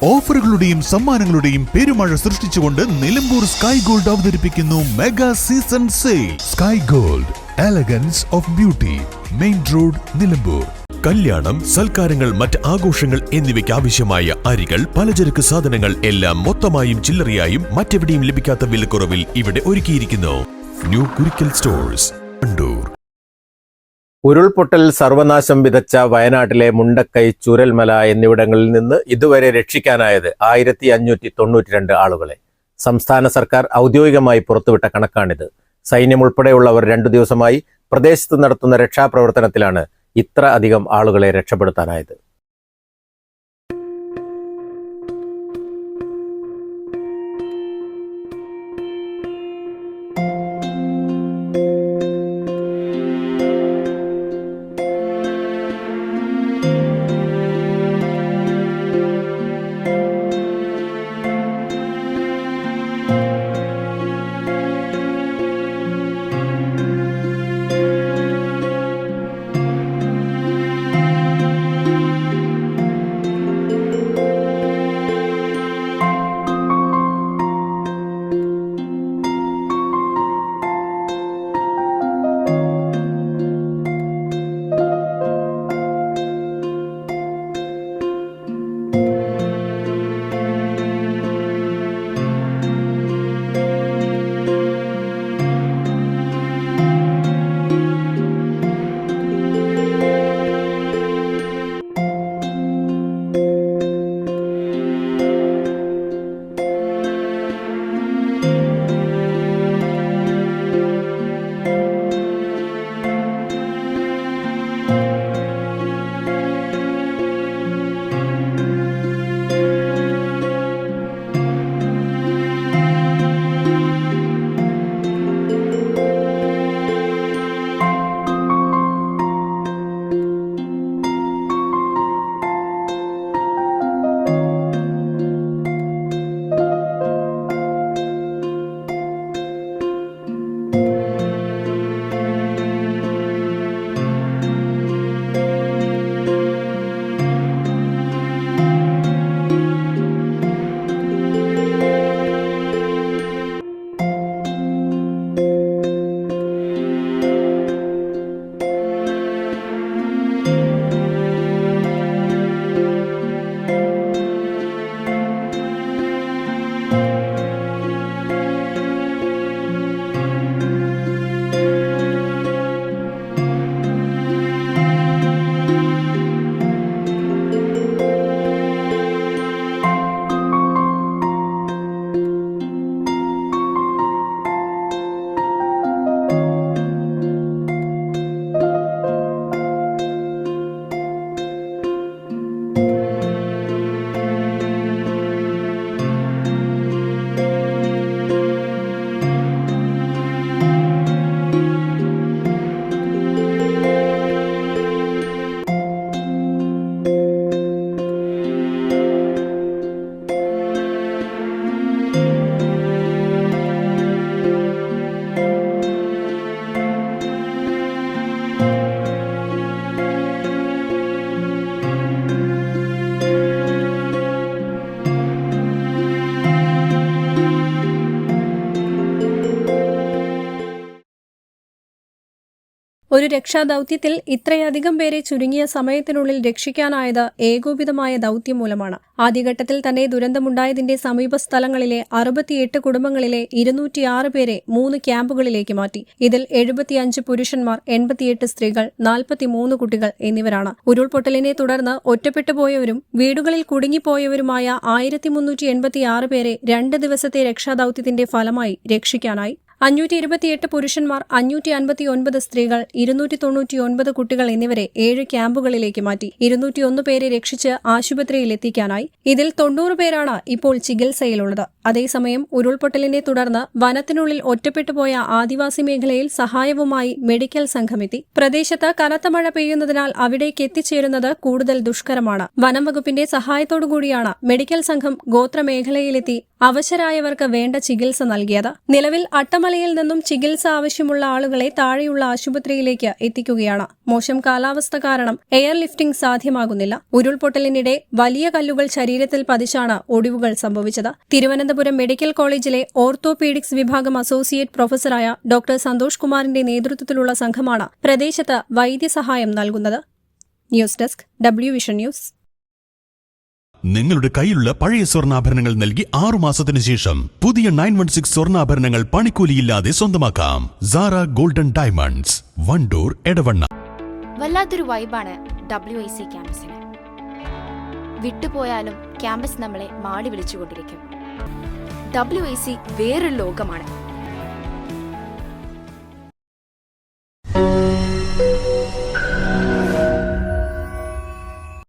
ഓഫറുകളുടെയും സമ്മാനങ്ങളുടെയും പെരുമഴ സൃഷ്ടിച്ചുകൊണ്ട് Nilambur sky gold അവതരിപ്പിക്കുന്നു mega season sale. Sky gold, elegance of beauty, main road, Nilambur. കല്യാണം, സൽക്കാരങ്ങൾ, മറ്റ് ആഘോഷങ്ങൾ എന്നിവയ്ക്ക് ആവശ്യമായ അരികൾ, പലചരക്ക് സാധനങ്ങൾ എല്ലാം മൊത്തമായും ചില്ലറയായും മറ്റെവിടെയും ലഭിക്കാത്ത വിലക്കുറവിൽ ഇവിടെ ഒരുക്കിയിരിക്കുന്നു. New Kurikkal stores, Kandoor. ഉരുൾപൊട്ടൽ സർവനാശം വിതച്ച വയനാട്ടിലെ മുണ്ടക്കൈ, ചൂരൽമല എന്നിവിടങ്ങളിൽ നിന്ന് ഇതുവരെ രക്ഷിക്കാനായത് 1592 ആളുകളെ. സംസ്ഥാന സർക്കാർ ഔദ്യോഗികമായി പുറത്തുവിട്ട കണക്കാണിത്. സൈന്യം ഉൾപ്പെടെയുള്ളവർ 2 ദിവസമായി പ്രദേശത്ത് നടത്തുന്ന രക്ഷാപ്രവർത്തനത്തിലാണ് ഇത്ര അധികം ആളുകളെ രക്ഷപ്പെടുത്താനായത്. ഒരു രക്ഷാദൌത്യത്തിൽ ഇത്രയധികം പേരെ ചുരുങ്ങിയ സമയത്തിനുള്ളിൽ രക്ഷിക്കാനായത് ഏകോപിതമായ ദൌത്യം മൂലമാണ്. ആദ്യഘട്ടത്തിൽ തന്നെ ദുരന്തമുണ്ടായതിന്റെ സമീപ സ്ഥലങ്ങളിലെ 68 കുടുംബങ്ങളിലെ 206 പേരെ 3 ക്യാമ്പുകളിലേക്ക് മാറ്റി. ഇതിൽ 75 പുരുഷന്മാർ, 88 സ്ത്രീകൾ, 43 കുട്ടികൾ എന്നിവരാണ്. ഉരുൾപൊട്ടലിനെ തുടർന്ന് ഒറ്റപ്പെട്ടുപോയവരും വീടുകളിൽ കുടുങ്ങിപ്പോയവരുമായ 1386 പേരെ 2 ദിവസത്തെ രക്ഷാദൌത്യത്തിന്റെ ഫലമായി രക്ഷിക്കാനായി. 528 പുരുഷന്മാർ, 559 സ്ത്രീകൾ, 299 കുട്ടികൾ എന്നിവരെ 7 ക്യാമ്പുകളിലേക്ക് മാറ്റി. 201 പേരെ രക്ഷിച്ച് ആശുപത്രിയിൽ എത്തിക്കാനായി. ഇതിൽ 90 പേരാണ് ഇപ്പോൾ ചികിത്സയിലുള്ളത്. അതേസമയം ഉരുൾപൊട്ടലിനെ തുടർന്ന് വനത്തിനുള്ളിൽ ഒറ്റപ്പെട്ടുപോയ ആദിവാസി മേഖലയിൽ സഹായവുമായി മെഡിക്കൽ സംഘമെത്തി. പ്രദേശത്ത് കനത്ത മഴ പെയ്യുന്നതിനാൽ അവിടേക്ക് എത്തിച്ചേരുന്നത് കൂടുതൽ ദുഷ്കരമാണ്. വനം വകുപ്പിന്റെ സഹായത്തോടുകൂടിയാണ് മെഡിക്കൽ സംഘം ഗോത്രമേഖലയിലെത്തി അവശരായവർക്ക് വേണ്ട ചികിത്സ നൽകിയത്. നിലവിൽ അട്ടമല ചൂരൽമലയിൽ നിന്നും ചികിത്സ ആവശ്യമുള്ള ആളുകളെ താഴെയുള്ള ആശുപത്രിയിലേക്ക് എത്തിക്കുകയാണ്. മോശം കാലാവസ്ഥ കാരണം എയർ ലിഫ്റ്റിംഗ് സാധ്യമാകുന്നില്ല. ഉരുൾപൊട്ടലിനിടെ വലിയ കല്ലുകൾ ശരീരത്തിൽ പതിച്ചാണ് ഒടിവുകൾ സംഭവിച്ചത്. തിരുവനന്തപുരം മെഡിക്കൽ കോളേജിലെ ഓർത്തോപീഡിക്സ് വിഭാഗം അസോസിയേറ്റ് പ്രൊഫസറായ ഡോക്ടർ സന്തോഷ് കുമാറിന്റെ നേതൃത്വത്തിലുള്ള സംഘമാണ് പ്രദേശത്ത് വൈദ്യസഹായം നൽകുന്നത്. News desk WVsion news. നിങ്ങളുടെ കയ്യിലുള്ള പഴയ സ്വർണ്ണാഭരണങ്ങൾ നൽകി 6 മാസത്തിനു ശേഷം പുതിയ 916 സ്വർണ്ണാഭരണങ്ങൾ പണിക്കൂലിയില്ലാതെ സ്വന്തമാക്കാം. Sara Golden Diamonds, Wandoor, Edavanna. വല്ലാത്തൊരു വൈബാണ് WIC ക്യാമ്പസിന്. വിട്ടുപോയാലും ക്യാമ്പസ് നമ്മളെ മാടി വിളിച്ചുകൊണ്ടിരിക്കും. WIC വേറൊരു ലോകമാണ്.